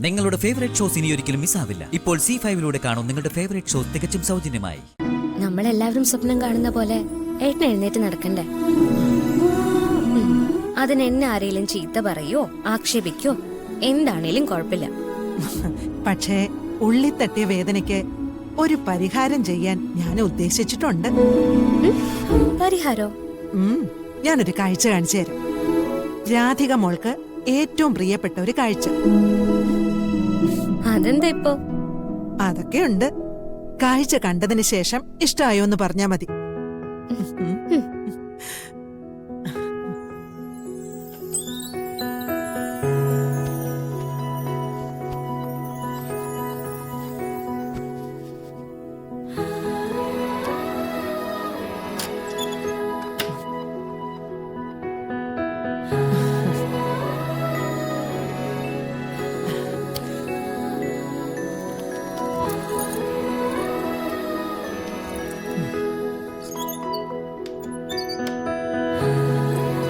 നിങ്ങളുടെ favourite shows ഇനി ഒരിക്കലും മിസ്സാവില്ല. ഇപ്പോൾ C5-ലൂടെ കാണും നിങ്ങളുടെ ഫേവറേറ്റ് ഷോസ് തികച്ചും സൗജന്യമായി. നമ്മളെല്ലാവരും സ്വപ്നം കാണുന്ന പോലെ ഏട്ടൻ എഴുന്നേറ്റ് നടക്കണ്ടേ? അതിന് എന്നെ ആരെങ്കിലും ചീത്ത പറയോ ആക്ഷേപിക്കോ എന്താണേലും കുഴപ്പമില്ല. പക്ഷേ ഉള്ളി തട്ടിയ വേദനയ്ക്ക് ഒരു പരിഹാരം ചെയ്യാൻ ഞാൻ ഉദ്ദേശിച്ചിട്ടുണ്ട്. പരിഹാരോ? ഞാനൊരു കാഴ്ച കാണിച്ചു തരാം. രാധിക മോൾക്ക് ഏറ്റവും പ്രിയപ്പെട്ട ഒരു കാഴ്ച. അതെന്താ ഇപ്പോ? അതൊക്കെയുണ്ട്. കാഴ്ച കണ്ടതിന് ശേഷം ഇഷ്ടമായോ എന്ന് പറഞ്ഞാ മതി.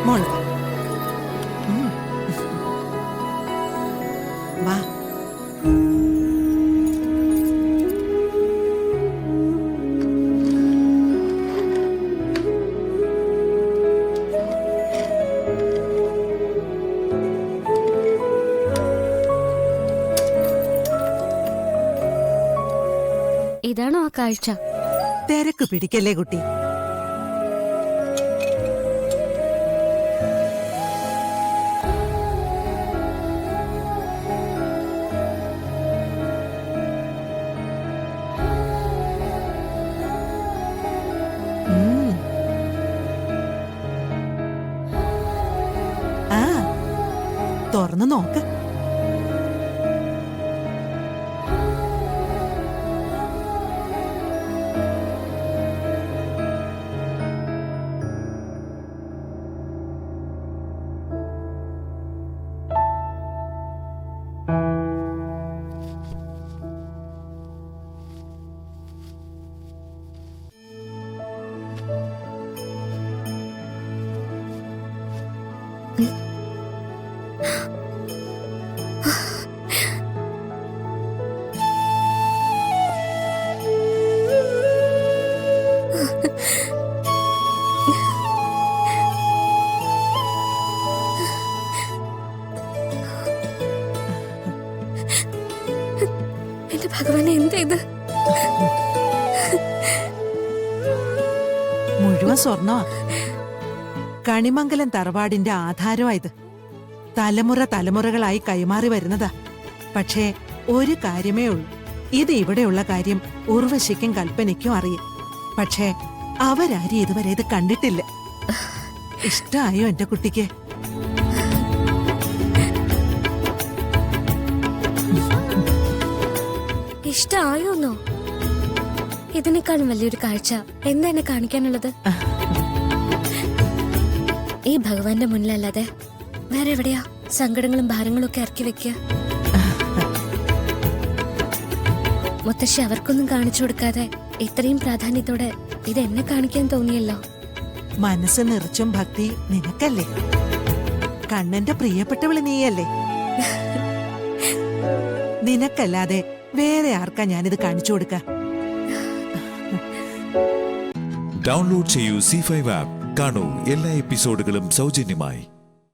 മോള് വാ. ഇതാണോ ആ കാഴ്ച? തിരക്ക് പിടിക്കല്ലേ കുട്ടി. തുറന്നു നോക്ക്. എന്റെ ഭഗവാനെ, എന്താ ഇത്? മുഴുവൻ സ്വർണ്ണമാ. കണിമംഗലം തറവാടിന്റെ ആധാരമായത്. തലമുറ തലമുറകളായി കൈമാറി വരുന്നതാ. പക്ഷേ ഒരു കാര്യമേ ഉള്ളൂ, ഇത് ഇവിടെയുള്ള കാര്യം ഉർവശിക്കും കൽപ്പനയ്ക്കും അറിയാം. പക്ഷേ അവരാരും ഇതുവരെ ഇത് കണ്ടിട്ടില്ല. ഇഷ്ടായോ എന്റെ കുട്ടിക്ക്? ഇഷ്ടായോന്നോ? ഇതിനേക്കാളും വലിയൊരു കാഴ്ച എന്താ എന്നെ കാണിക്കാനുള്ളത്? ഈ ഭഗവാന്റെ മുന്നിലല്ലാതെ വേറെ എവിടെയാ സങ്കടങ്ങളും ഭാരങ്ങളും ഒക്കെ ഇറക്കി വെക്കുക? മുത്തശ്ശി അവർക്കൊന്നും കാണിച്ചു കൊടുക്കാതെ ഇത്രയും പ്രാധാന്യത്തോടെ ഇത് എന്നെ കാണിക്കാൻ തോന്നിയല്ലോ. മനസ്സ് നിറച്ചും ഭക്തി നിനക്കല്ലേ. കണ്ണന്റെ പ്രിയപ്പെട്ടവള് നീയല്ലേ. നിനക്കല്ലാതെ വേറെ ആർക്കാ ഞാനിത് കാണിച്ചു കൊടുക്ക? ഡൗൺലോഡ് ചെയ്യൂ C5 ആപ്പ്. കാണൂ എല്ലാ എപ്പിസോഡുകളും സൗജന്യമായി.